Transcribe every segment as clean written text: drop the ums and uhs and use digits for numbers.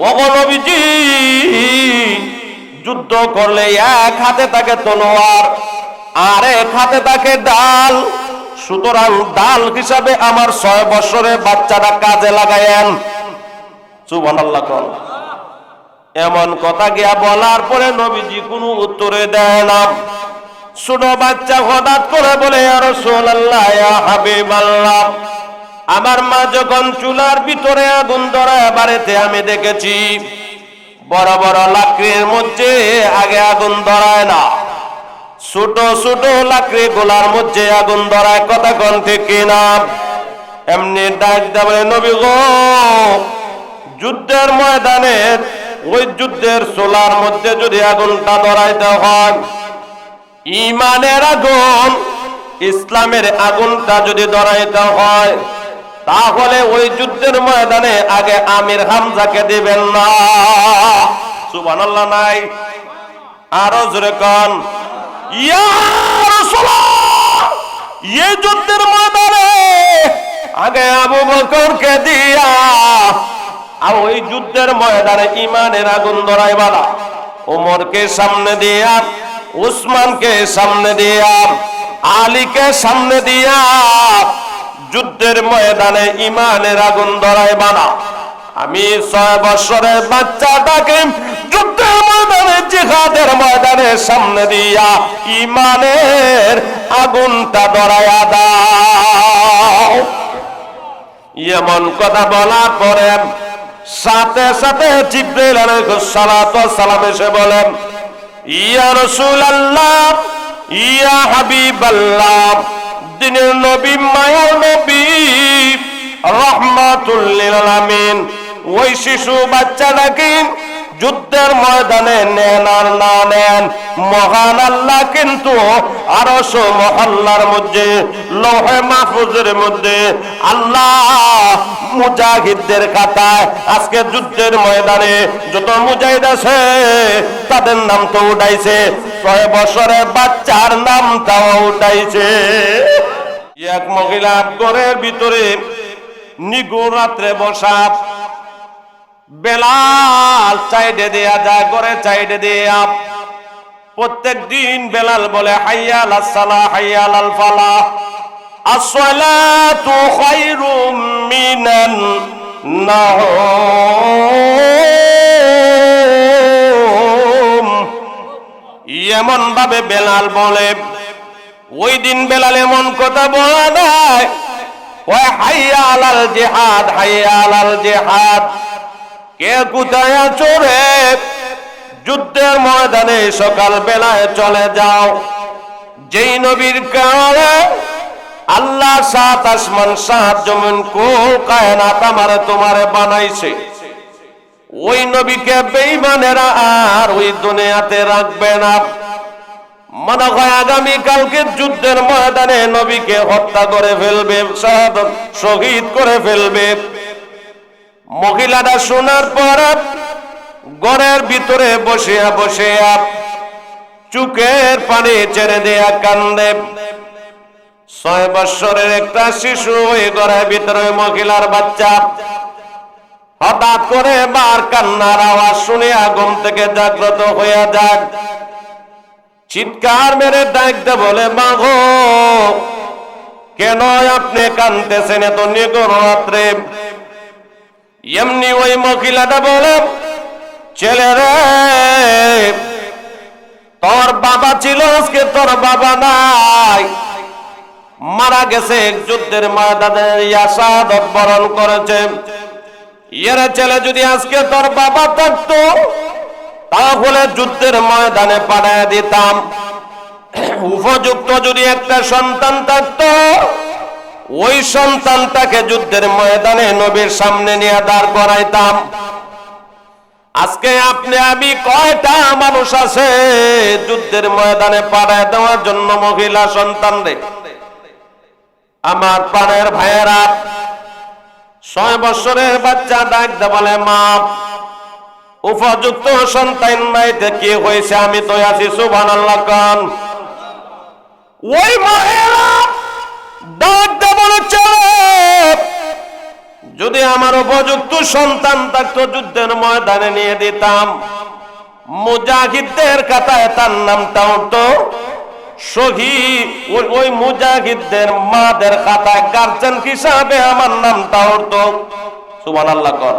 ওগো নবীজি, যুদ্ধ করলে এক হাতে থাকে তলোয়ার আর এক হাতে থাকে ডাল, সুতরাং ডাল হিসাবে আমার 6 বছরের বাচ্চাটা কাজে লাগায়েন। সুবহানাল্লাহ। এমন কথা গিয়া বলার পরে নবীজি কোনো উত্তরে দেয় না। ছোট বাচ্চা হঠাৎ করে বলে, ইয়া রাসূলুল্লাহ, ইয়া হাবিবাল্লাহ, আমার মা যখন চুলার ভিতরে আগুন ধরায় বাড়িতে আমি দেখেছি বড় বড় লাকড়ির মধ্যে আগে আগুন ধরায় না, ছোট ছোট লাকড়ি গোলার মধ্যে আগুন ধরায়। কথা কোন ঠিক কিনা? এমনি ডাক দেবে, নবী গো, যুদ্ধের ময়দানে ওই যুদ্ধের চুলার মধ্যে যদি আগুনটা ধরাইতে হয়, ইমানের আগুন, ইসলামের আগুনটা যদি ধরাইতে হয়, তাহলে ওই যুদ্ধের ময়দানে আগে আমির হামজাকে দিবেন না। সুবহানাল্লাহ নাই? আরো জোরে কোন, ইয়া রাসূলুল্লাহ, এই যুদ্ধের ময়দানে আগে আবু বকরকে দিয়া আর ওই যুদ্ধের ময়দানে ইমানের আগুন ধরাইবা না। ওমরকে সামনে দিয়া, উসমানকে সামনে দিয়া, আলীকে সামনে দিয়া যুদ্ধের ময়দানে ইমানের আগুন ধরাইবা না। আমি 6 বছরের বাচ্চাটাকে যুদ্ধের ময়দানে, জিহাদের ময়দানে সামনে দিয়া ইমানের আগুনটা ধরাইয়া দাও। এমন কথা বলার পরে সাথে সাথে জিবরাইল আলাইহিস সালাতু ওয়াস সালাম এসে বলেন, ইয়া রাসূলুল্লাহ, ইয়া হাবিবাল্লাহ, দিনের নবী, মায়ার নবী, রাহমাতুল লিল আলামিন, ওই শিশু বাচ্চাটাকে যুদ্ধের ময়দানে নেন আর না নেন, মহান আল্লাহ কিন্তু আরশ মহল্লার মধ্যে, লৌহে মাহফুজের মধ্যে আল্লাহ মুজাহিদদের খাতায় আজকে যুদ্ধের ময়দানে যত মুজাহিদ আছে তাদের নাম তো উঠাইছে, 6 বছরের বাচ্চার নামটাও উঠাইছে। এক মহিলা ঘরের ভিতরে নিগুড় রাত্রে বসা, বেলাল চাইডে দেয়া যায়, ঘরে চাইডে দেয়া প্রত্যেক দিন বেলাল বলে, হাইয়া আলাস সালাহ, হাইয়া আলাল ফালাহ, আসসালাতু খায়রুম মিনান নাওম। এমন ভাবে বেলাল বলে, ওই দিন বেলাল এমন কথা বলা নাই, ওই হাইয়া আলাল জিহাদ, হাইয়া আলাল জিহাদ, কে কোথায় আছো রে, যুদ্ধের ময়দানে সকাল বেলায় চলে যাও। যেই নবীর কারণে আল্লাহ 7 আসমান 7 জমিন কুল কায়নাত আমারে তোমারে বানাইছে, ওই নবীকে বেঈমানেরা আর ওই দুনিয়াতে রাখবে না। মনে হয় আগামী কালকে যুদ্ধের ময়দানে নবীকে হত্যা করে ফেলবে, শহীদ করে ফেলবে। মহিলাটা শোনার পর ঘরের ভিতরে বসিয়া বসিয়া চোখের পানি ছেড়ে দেয়া কান্দে। 6 বছরের একটা শিশু ওই ঘরের ভিতরে, মহিলার বাচ্চা, হঠাৎ করে বার কান্নার আওয়াজ শুনে ঘুম থেকে জাগ্রত হইয়া যায়, চিৎকার মেরে ডাকতে বলে, মা গো, কেন আপনি কাঁদতেছেন এত নিগুড় রাত্রে? এমনি ওই মহিলাটা বলে, ছেলে রে, তোর বাবা ছিল, আজকে তোর বাবা নাই, মারা গেছে, যুদ্ধের ময়দানে শাহাদাত বরণ করেছে। এর ছেলে, যদি আজকে তোর বাবা থাকতো তাহলে যুদ্ধের ময়দানে পাঠায় দিতাম, উপযুক্ত যদি একটা সন্তান থাকতো ওই সন্তানটাকে যুদ্ধের ময়দানে নবীর সামনে নিয়ে দাঁড় করাইতাম। আজকে আপনি আমি কয়টা মানুষ আছে যুদ্ধের ময়দানে পাঠায় দেওয়ার জন্য মহিলা সন্তান রে? আমার প্রাণের ভাইয়েরা, 6 বছরের বাচ্চা ডাকতে বলে, মা, উপযুক্ত সন্তান নাইতে কি হয়েছে, আমি তো আছি। সুবহানাল্লাহ কান। ওই মহিলা ডাকতে বলে, চলো যদি আমার উপযুক্ত সন্তান থাকতো যুদ্ধের ময়দানে নিয়ে দিতাম, মুজাহিদদের খাতায় তার নামটা উঠতো শহীদ, ওই মুজাহিদদের মাদের খাতায় গার্জেন হিসাবে আমার নামটা উঠতো। সুবহানাল্লাহ কর।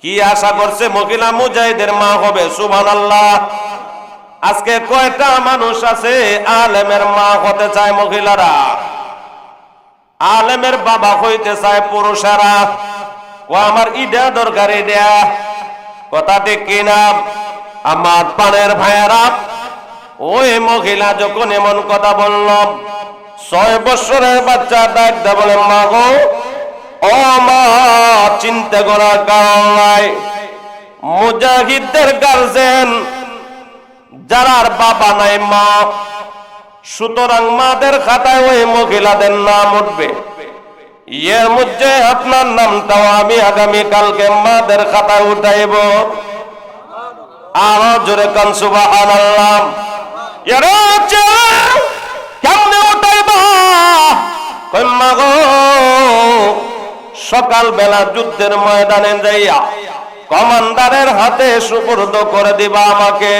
কি আশা করছে মহিলা মুজাহিদের মা হবে? সুবহানাল্লাহ। আজকে কয়টা মানুষ আছে আলেমের মা হতে চায় মহিলারা, আলেমের বাবা হইতে চায় পুরুষেরা। ও আমার ইডা দরকার, ইডা কথা ঠিক কিনা? আমার পানের ভাইয়েরা, ওই মহিলা যখন এমন কথা বলল, 6 বছরের বাচ্চা ডাক দে বলে, মা গো, ও মা, চিন্তা করার কারণ নাই। মুজাহিদদের গার্জেন যারার বাবা নাই মা, সুতরাং মাদের খাতায় ওই মহিলাদের নাম উঠবে। এর মধ্যে আপনার নামটাও আমি আগামী কালকে মাদের খাতায় উঠাইব। আরো জোরে কান সুবহানাল্লাহ। কেমনে উঠাইবা? মা গো, সকাল বেলা যুদ্ধের ময়দানে যাইয়া কমান্ডারের হাতে সুপুর্দ করে দিবা আমাকে,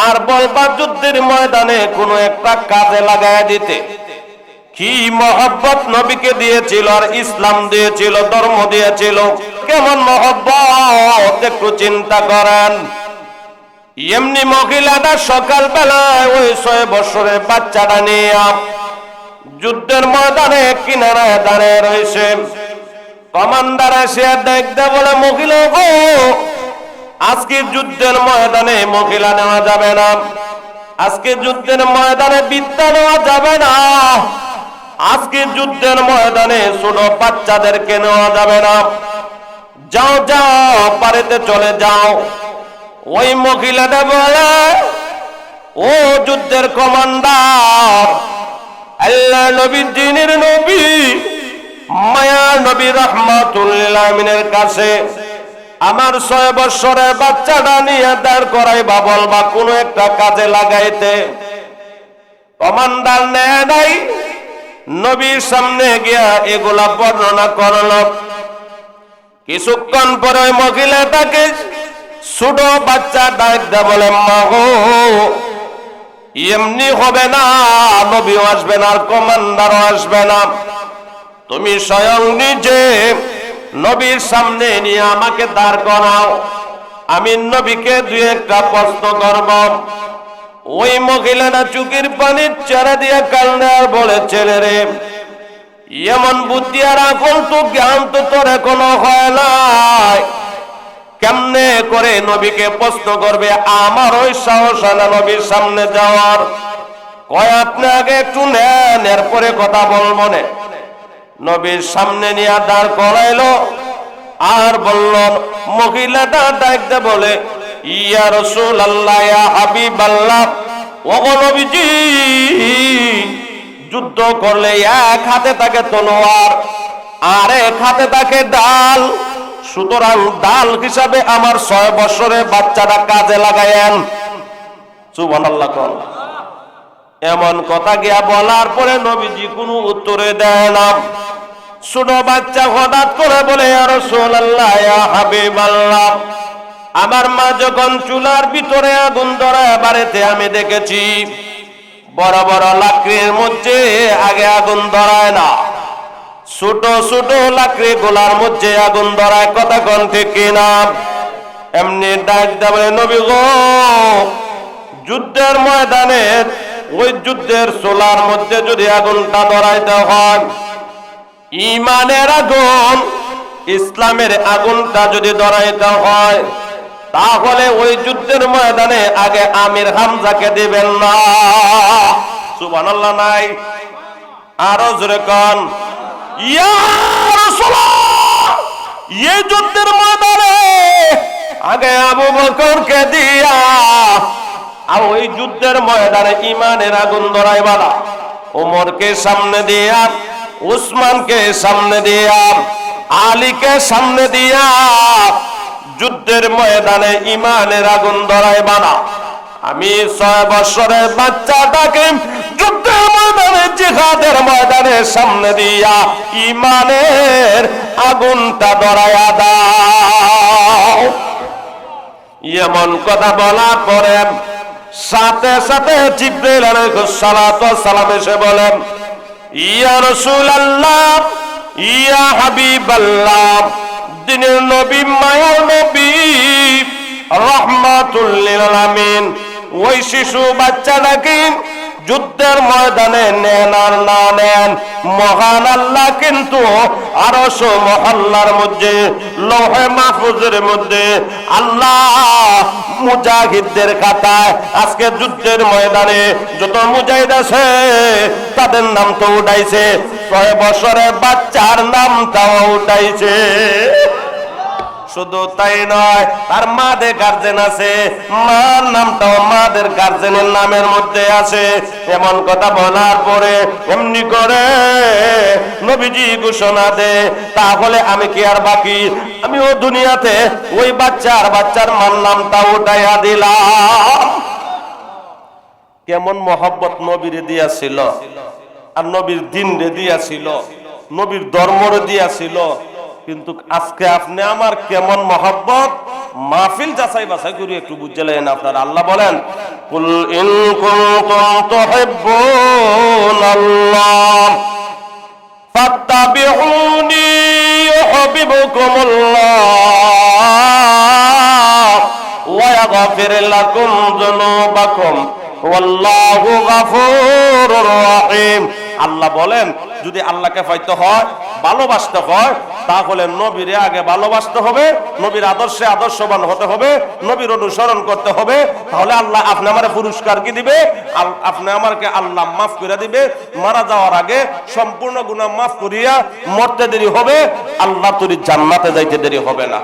আর বলবা যুদ্ধের ময়দানে কোনো একটা কাজে লাগায় দিতে। কি মহব্বত নবীকে দিয়েছিল, আর ইসলাম দিয়েছিল, ধর্ম দিয়েছিল, কেমন মহব্বত একটু চিন্তা করেন। এমনি মহিলাটা সকাল বেলায় ওই 6 বছরের বাচ্চাটা নিয়ে যুদ্ধের ময়দানে কিনারায় দাঁড়িয়ে রয়েছে। কমান্ডার এসে দেখতে বলে, মহিলা গো, আজকে যুদ্ধের ময়দানে মহিলা নেওয়া যাবে না, আজকে যুদ্ধের ময়দানে বিদ্যা নেওয়া যাবে না, আজকে যুদ্ধের ময়দানে ছোট বাচ্চাদেরকে নেওয়া যাবে না, যাও যাও বাড়িতে চলে যাও। ওই মহিলাটা বলে, ও যুদ্ধের কমান্ডার, আল্লাহ নবীর দিনের নবী, মায়া নবী রাহমাতুল লিল আলামিনের কাছে আমার 6 বছরের বাচ্চাটা নিয়ে দাঁড় করাইবা, বলবা কোনো একটা কাজে লাগাইতে। কমান্ডার নেয় নাই, নবীর সামনে গিয়া এগুলা বর্ণনা করল। কিছুক্ষণ পরে ওই মহিলাটাকে ছোট বাচ্চা ডাক দে বলে, মা গো, এমনি হবে না, নবীও আসবে না, আর কমান্ডারও আসবে না, তুমি স্বয়ং নিজে নবীর সামনে নিয়ে আমাকে দাঁড় করাও, আমি নবীকে 2-1টা প্রশ্ন করব। ওই মহিলাটা চোখের পানি ছেড়ে দিয়ে কান্দে আর বলে, ছেলে রে, এমন বুদ্ধি আর আকল তো জ্ঞান তো তোর এখনো হয় নাই, কেমনে করে নবীকে প্রশ্ন করবে? আমার ওই সাহস না নবীর সামনে যাওয়ার। কয়, আপনি আগে একটু নেন, এরপরে কথা বলবো না। নবীর সামনে নিয়ে দাঁড় করাইলো, আর বলল, মহিলাটা ডাকতে বলে, ইয়া রাসূলুল্লাহ, ইয়া হাবিবাল্লাহ, ওগো নবীজি, যুদ্ধ করলে এক হাতে থাকে তলোয়ার, আর এক হাতে থাকে ডাল, সুতরাং ডাল হিসাবে আমার 6 বছরের বাচ্চাটা কাজে লাগায়েন। সুবহানাল্লাহ। এমন কথা গিয়া বলার পরে নবীজি কোনো উত্তরে দেয় না। ছোট বাচ্চা হঠাৎ করে বলে, ইয়া রাসূলুল্লাহ, ইয়া হাবিবাল্লাহ, আমার মা যখন চুলার ভিতরে আগুন ধরায় বাড়িতে আমি দেখেছি, বড় বড় লাকড়ির মধ্যে আগে আগুন ধরায় না, ছোট ছোট লাকড়ি গোলার মধ্যে আগুন ধরায়। কথা কোন ঠিক কিনা? এমনি ডাক দেবে, নবী গো, যুদ্ধের ময়দানে ওই যুদ্ধের চুলার মধ্যে যদি আগুনটা ধরাইতে হয়, ইমানের আগুন, ইসলামের আগুনটা যদি ধরাইতে হয়, তাহলে ওই যুদ্ধের ময়দানে আগে আমির হামজাকে দিবেন না। সুবহানাল্লাহ নাই? আরো জোরে কোন, ইয়া রাসূলুল্লাহ, এই যুদ্ধের ময়দানে আগে আবু বকরকে দিয়া, আর ওই যুদ্ধের ময়দানে ইমানের আগুন ধরাইবা না, ওমরকে সামনে দিয়া, উসমানকে সামনে দিয়া, আলীকে সামনে দিয়া যুদ্ধের ময়দানে ইমানের আগুন ধরাইবা না। আমি 6 বছরের বাচ্চাটাকে যুদ্ধের ময়দানে জিহাদের ময়দানে সামনে দিয়া ঈমানের আগুনটা ধরায়া দাও। এমন কথা বলার পরে সাথে সাথে জিবরাইল আলাইহিস সালাতু ওয়াস সালাম এসে বলেন, ইয়া রাসূলুল্লাহ, ইয়া হাবিবাল্লাহ, দিনের নবী, মায়ার নবী, রাহমাতুল লিল আলামিন, ওই শিশু বাচ্চাটাকে যুদ্ধের ময়দানে নেন আর না নেন, মহান আল্লাহ কিন্তু আরশ মহল্লার মধ্যে, লৌহে মাহফুজের মধ্যে আল্লাহ মুজাহিদদের খাতায় আজকে যুদ্ধের ময়দানে যত মুজাহিদ আছে তাদের নাম তো উঠাইছে, 6 বছরের বাচ্চার নামটাও উঠাইছে। শুধু তাই নয়, তার মাদের গার্জেন আছে, মার নামটাও মাদের গার্জেনের নামের মধ্যে আছে। এমন কথা বলার পরে এমনি করে নবীজি ঘোষণা দে, তাহলে আমি কি আর বাকি, আমিও দুনিয়াতে ওই বাচ্চার মার নামটা উঠাইয়া দিলাম। কেমন মহব্বত নবীরে দিয়াছিল, আর নবীর দিন রে দিয়াছিল, নবীর ধর্ম রে দিয়াছিল। কিন্তু আজকে আপনি আমার কেমন মহব্বত, মাহফিল যাচাই বাছাই করি একটু বুঝলেন আপনারা। আল্লাহ বলেন, কুল ইন কুনতুম তুহিব্বুনাল্লাহ ফাত্তাবিউনি ইউহিব্বুকুমুল্লাহ ওয়া ইয়াগফির লাকুম যুনুবাকুম ওয়াল্লাহু গফুরুর রহিম। আল্লাহ বলেন, যদি আল্লাহকে পাইতে হয়, ভালোবাসতে হয়, তাহলে নবীরে আগে ভালোবাসতে হবে, নবীর আদর্শে আদর্শবান হতে হবে, নবীর অনুসরণ করতে হবে। তাহলে আল্লাহ আপনি আমার পুরস্কার কি দিবে, আপনি আমাকে আল্লাহ মাফ করে দিবে। মারা যাওয়ার আগে সম্পূর্ণ গুনাহ মাফ করিয়া মরতে দেরি হবে, আল্লাহ তোর জান্নাতে যাইতে দেরি হবে না।